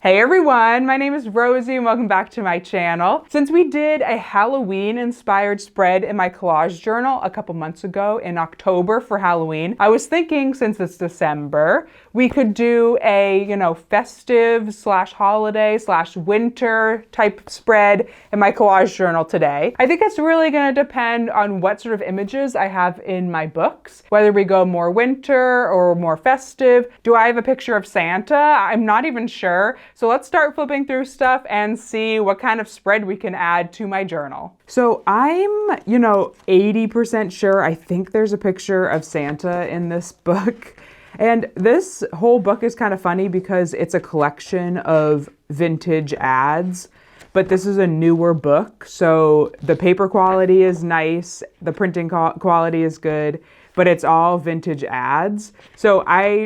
Hey everyone, my name is Rosie and welcome back to my channel. Since we did a Halloween inspired spread in my collage journal a couple months ago in October for Halloween, I was thinking since it's December, we could do a, festive slash holiday slash winter type spread in my collage journal today. I think it's really gonna depend on what sort of images I have in my books, whether we go more winter or more festive. Do I have a picture of Santa? I'm not even sure. So let's start flipping through stuff and see what kind of spread we can add to my journal. So I'm, 80% sure I think there's a picture of Santa in this book. And this whole book is kind of funny because it's a collection of vintage ads, but this is a newer book. So the paper quality is nice, the printing quality is good, but it's all vintage ads. So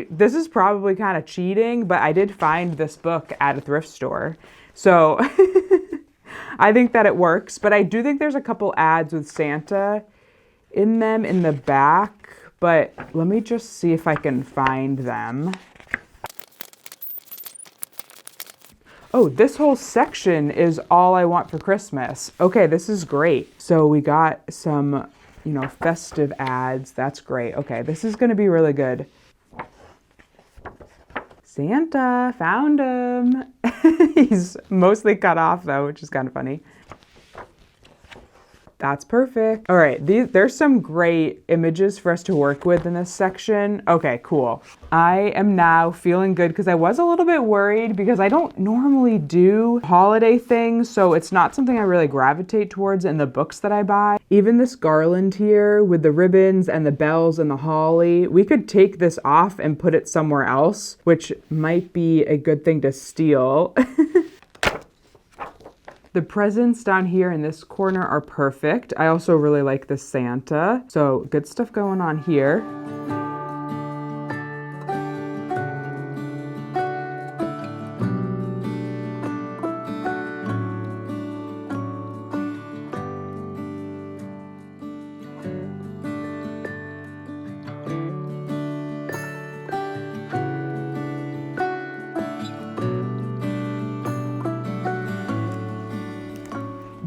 this is probably kind of cheating, but I did find this book at a thrift store. So I think that it works, but I do think there's a couple ads with Santa in them in the back, but let me just see if I can find them. Oh, this whole section is all I want for Christmas. Okay, this is great. So we got some festive ads. That's great. Okay, this is gonna be really good. Santa, found him. He's mostly cut off though, which is kind of funny. That's perfect. All right, there's some great images for us to work with in this section. Okay, cool. I am now feeling good because I was a little bit worried because I don't normally do holiday things, so it's not something I really gravitate towards in the books that I buy. Even this garland here with the ribbons and the bells and the holly, we could take this off and put it somewhere else, which might be a good thing to steal. The presents down here in this corner are perfect. I also really like the Santa. So good stuff going on here.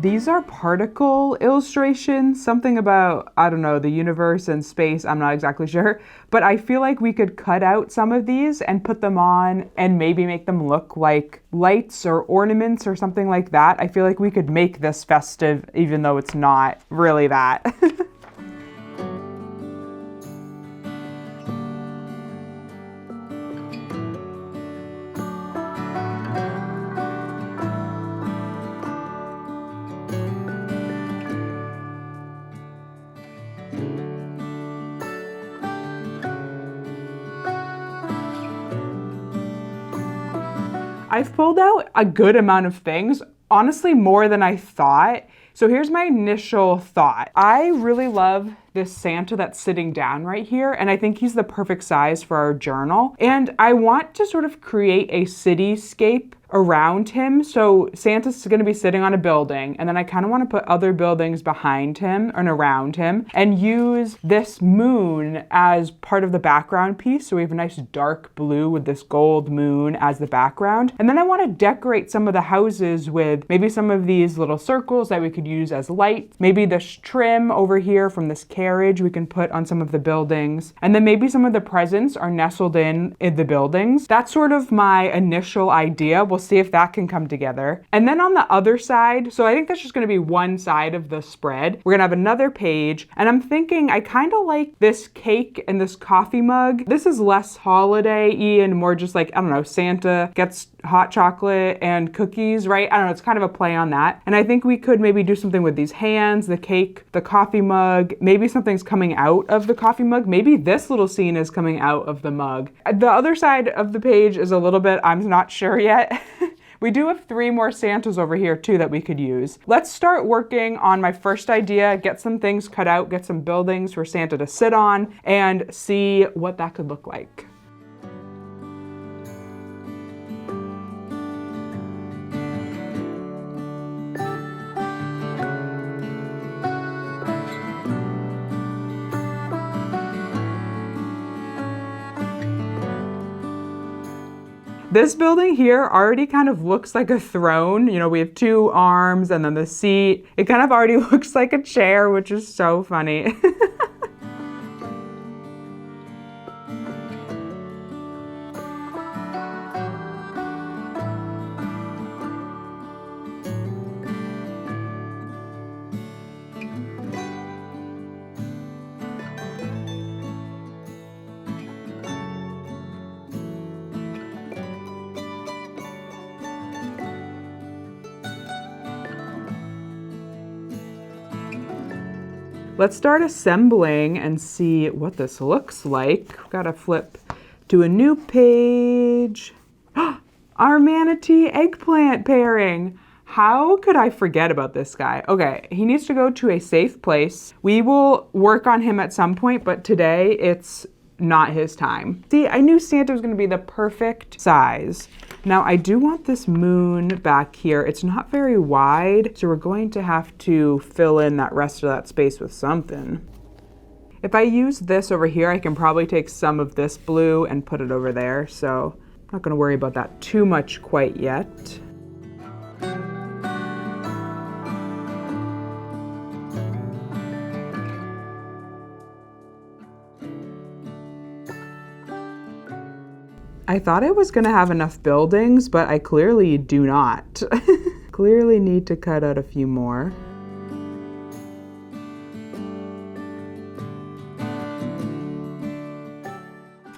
These are particle illustrations, something about, I don't know, the universe and space, I'm not exactly sure. But I feel like we could cut out some of these and put them on and maybe make them look like lights or ornaments or something like that. I feel like we could make this festive even though it's not really that. I've pulled out a good amount of things, honestly more than I thought. So here's my initial thought. I really love this Santa that's sitting down right here, and I think he's the perfect size for our journal. And I want to sort of create a cityscape around him. So Santa's gonna be sitting on a building, and then I kind of want to put other buildings behind him and around him and use this moon as part of the background piece. So we have a nice dark blue with this gold moon as the background. And then I want to decorate some of the houses with maybe some of these little circles that we could use as lights. Maybe this trim over here from this carriage we can put on some of the buildings. And then maybe some of the presents are nestled in the buildings. That's sort of my initial idea. We'll see if that can come together. And then on the other side, so I think that's just gonna be one side of the spread. We're gonna have another page, and I'm thinking I kind of like this cake and this coffee mug. This is less holiday-y and more just like, I don't know, Santa gets hot chocolate and cookies, right? I don't know, it's kind of a play on that. And I think we could maybe do something with these hands, the cake, the coffee mug, maybe something's coming out of the coffee mug. Maybe this little scene is coming out of the mug. The other side of the page is a little bit, I'm not sure yet. We do have 3 more Santas over here too that we could use. Let's start working on my first idea, get some things cut out, get some buildings for Santa to sit on, and see what that could look like. This building here already kind of looks like a throne. You know, we have 2 arms and then the seat. It kind of already looks like a chair, which is so funny. Let's start assembling and see what this looks like. Gotta flip to a new page. Our manatee eggplant pairing. How could I forget about this guy? Okay, he needs to go to a safe place. We will work on him at some point, but today it's not his time. See, I knew Santa was gonna be the perfect size. Now I do want this moon back here. It's not very wide, so we're going to have to fill in that rest of that space with something. If I use this over here, I can probably take some of this blue and put it over there, so I'm not gonna worry about that too much quite yet. I thought I was gonna have enough buildings, but I clearly do not. Clearly need to cut out a few more.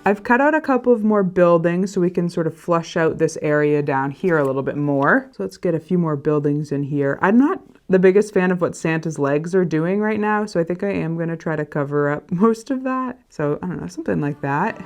I've cut out a couple of more buildings so we can sort of flush out this area down here a little bit more. So let's get a few more buildings in here. I'm not the biggest fan of what Santa's legs are doing right now, so I think I am gonna try to cover up most of that. So I don't know, something like that.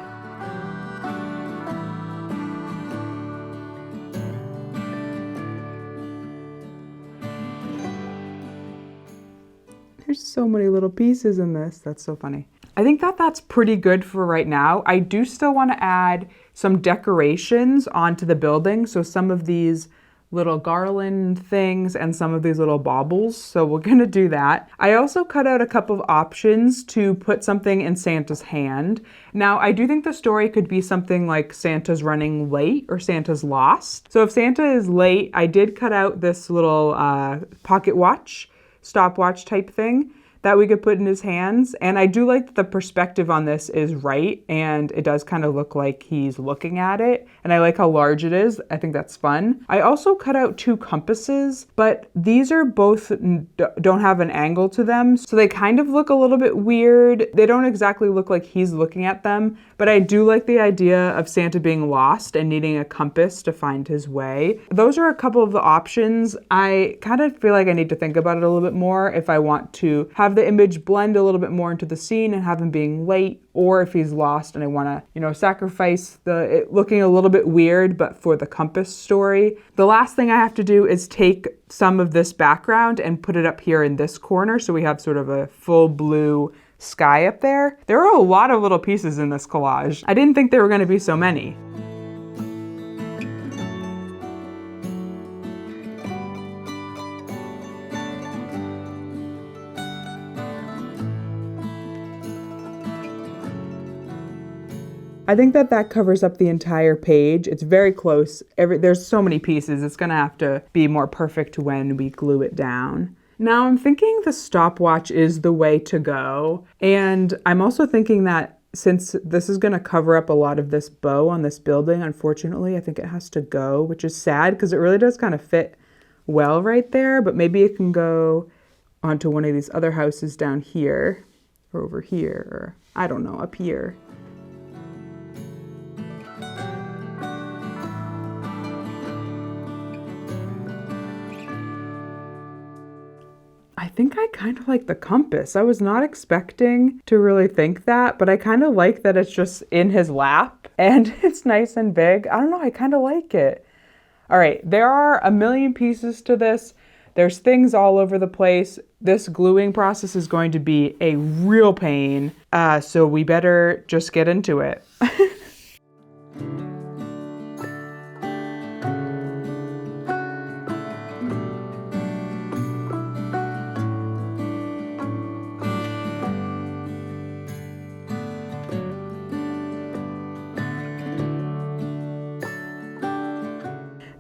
There's so many little pieces in this. That's so funny. I think that that's pretty good for right now. I do still want to add some decorations onto the building. So some of these little garland things and some of these little baubles. So we're going to do that. I also cut out a couple of options to put something in Santa's hand. Now, I do think the story could be something like Santa's running late or Santa's lost. So if Santa is late, I did cut out this little pocket watch, stopwatch type thing that we could put in his hands. And I do like that the perspective on this is right, and it does kind of look like he's looking at it. And I like how large it is. I think that's fun. I also cut out 2 compasses, but these are both don't have an angle to them. So they kind of look a little bit weird. They don't exactly look like he's looking at them, but I do like the idea of Santa being lost and needing a compass to find his way. Those are a couple of the options. I kind of feel like I need to think about it a little bit more if I want to have the image blend a little bit more into the scene and have him being late, or if he's lost and I want to, you know, sacrifice it looking a little bit weird, but for the compass story. The last thing I have to do is take some of this background and put it up here in this corner so we have sort of a full blue sky up there. There are a lot of little pieces in this collage. I didn't think there were going to be so many. I think that that covers up the entire page. It's very close. There's so many pieces. It's gonna have to be more perfect when we glue it down. Now I'm thinking the stopwatch is the way to go. And I'm also thinking that since this is gonna cover up a lot of this bow on this building, unfortunately, I think it has to go, which is sad because it really does kind of fit well right there, but maybe it can go onto one of these other houses down here or over here, or I don't know, up here. I think I kind of like the compass. I was not expecting to really think that, but I kind of like that it's just in his lap and it's nice and big. I don't know, I kind of like it. All right, there are a million pieces to this. There's things all over the place. This gluing process is going to be a real pain, so we better just get into it.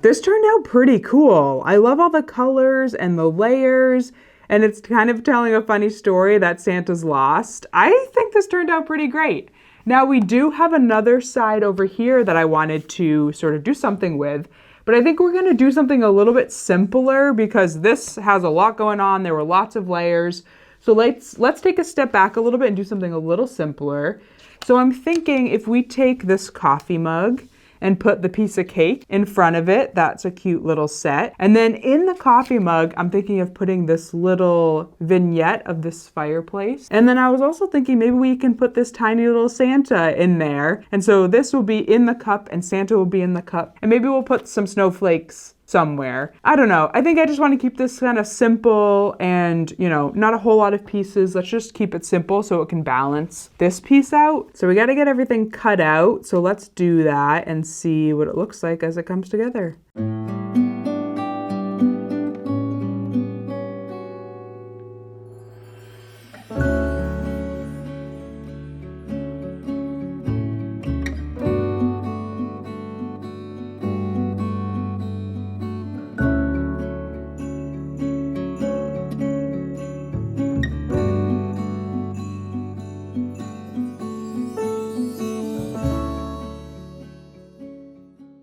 This turned out pretty cool. I love all the colors and the layers, and it's kind of telling a funny story that Santa's lost. I think this turned out pretty great. Now we do have another side over here that I wanted to sort of do something with, but I think we're gonna do something a little bit simpler because this has a lot going on. There were lots of layers. So let's take a step back a little bit and do something a little simpler. So I'm thinking if we take this coffee mug and put the piece of cake in front of it, that's a cute little set. And then in the coffee mug, I'm thinking of putting this little vignette of this fireplace. And then I was also thinking maybe we can put this tiny little Santa in there. And so this will be in the cup and Santa will be in the cup. And maybe we'll put some snowflakes somewhere. I don't know. I think I just want to keep this kind of simple and, you know, not a whole lot of pieces. Let's just keep it simple so it can balance this piece out. So we got to get everything cut out. So let's do that and see what it looks like as it comes together.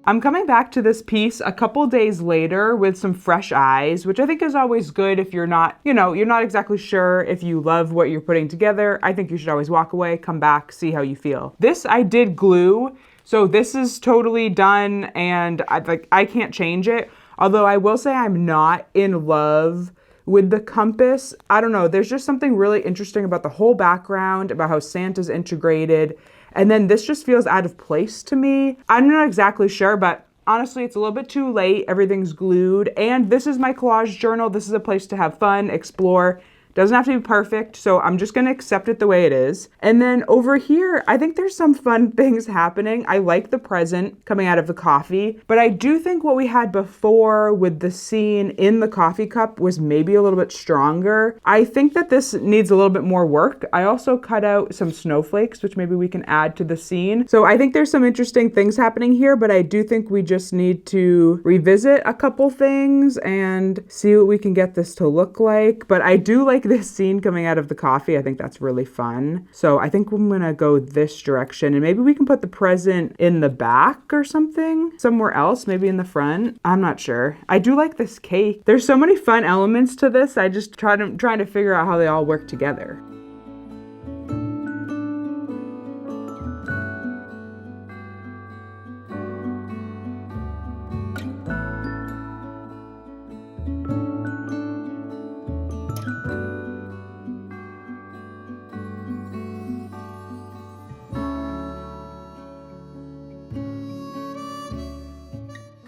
I'm coming back to this piece a couple days later with some fresh eyes, which I think is always good if you're not, you know, you're not exactly sure if you love what you're putting together. I think you should always walk away, come back, see how you feel. This I did glue, so this is totally done and I can't change it. Although I will say I'm not in love with the compass. I don't know, there's just something really interesting about the whole background, about how Santa's integrated. And then this just feels out of place to me. I'm not exactly sure, but honestly, it's a little bit too late. Everything's glued. And this is my collage journal. This is a place to have fun, explore. Doesn't have to be perfect, so I'm just gonna accept it the way it is. And then over here, I think there's some fun things happening. I like the present coming out of the coffee, but I do think what we had before with the scene in the coffee cup was maybe a little bit stronger. I think that this needs a little bit more work. I also cut out some snowflakes, which maybe we can add to the scene. So I think there's some interesting things happening here, but I do think we just need to revisit a couple things and see what we can get this to look like. But I do like this scene coming out of the coffee. I think that's really fun. So I think I'm gonna go this direction and maybe we can put the present in the back or something, somewhere else, maybe in the front. I'm not sure. I do like this cake. There's so many fun elements to this. I just trying to figure out how they all work together.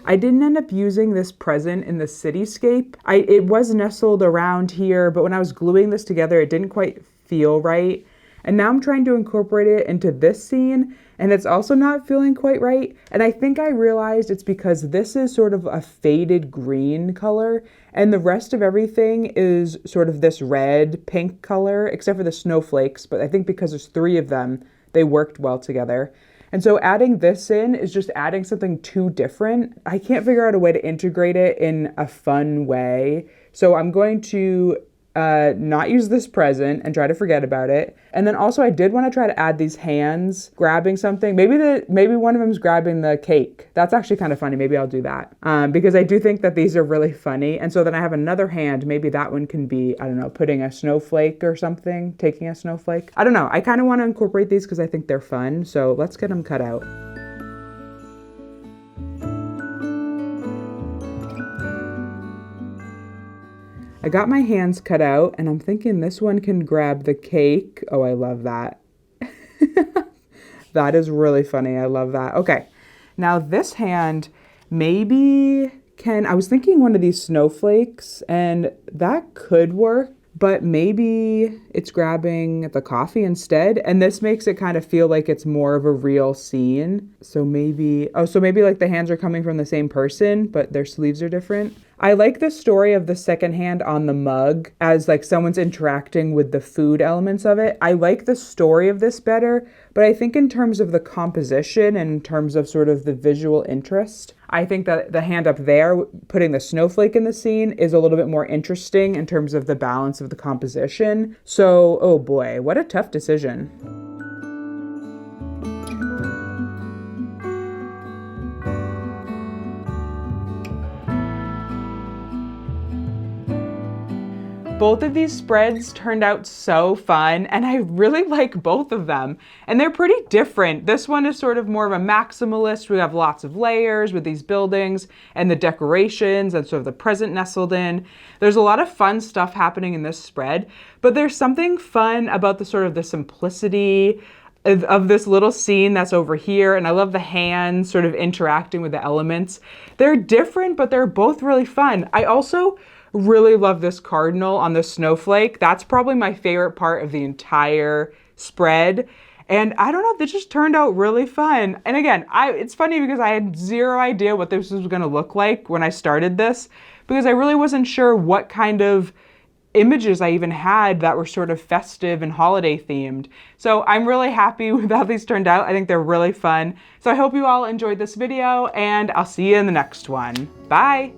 I didn't end up using this present in the cityscape. It was nestled around here, but when I was gluing this together, it didn't quite feel right. And now I'm trying to incorporate it into this scene, and it's also not feeling quite right. And I think I realized it's because this is sort of a faded green color, and the rest of everything is sort of this red, pink color, except for the snowflakes. But I think because there's 3 of them, they worked well together. And so adding this in is just adding something too different. I can't figure out a way to integrate it in a fun way. So I'm going to not use this present and try to forget about it. And then also I did want to try to add these hands grabbing something. Maybe one of them's grabbing the cake. That's actually kind of funny. Maybe I'll do that because I do think that these are really funny. And so then I have another hand. Maybe that one can be, I don't know, putting a snowflake or something, taking a snowflake. I don't know. I kind of want to incorporate these because I think they're fun. So let's get them cut out. I got my hands cut out and I'm thinking this one can grab the cake. Oh, I love that. That is really funny. I love that. Okay, now this hand maybe I was thinking one of these snowflakes and that could work, but maybe it's grabbing the coffee instead. And this makes it kind of feel like it's more of a real scene. So maybe like the hands are coming from the same person, but their sleeves are different. I like the story of the second hand on the mug as like someone's interacting with the food elements of it. I like the story of this better, but I think in terms of the composition and in terms of sort of the visual interest, I think that the hand up there, putting the snowflake in the scene, is a little bit more interesting in terms of the balance of the composition. So, oh boy, what a tough decision. Both of these spreads turned out so fun, and I really like both of them. And they're pretty different. This one is sort of more of a maximalist. We have lots of layers with these buildings and the decorations and sort of the present nestled in. There's a lot of fun stuff happening in this spread, but there's something fun about the sort of the simplicity of this little scene that's over here. And I love the hands sort of interacting with the elements. They're different, but they're both really fun. I also really love this cardinal on the snowflake. That's probably my favorite part of the entire spread. And I don't know, this just turned out really fun. And again, it's funny because I had zero idea what this was gonna look like when I started this, because I really wasn't sure what kind of images I even had that were sort of festive and holiday themed. So I'm really happy with how these turned out. I think they're really fun. So I hope you all enjoyed this video, and I'll see you in the next one. Bye.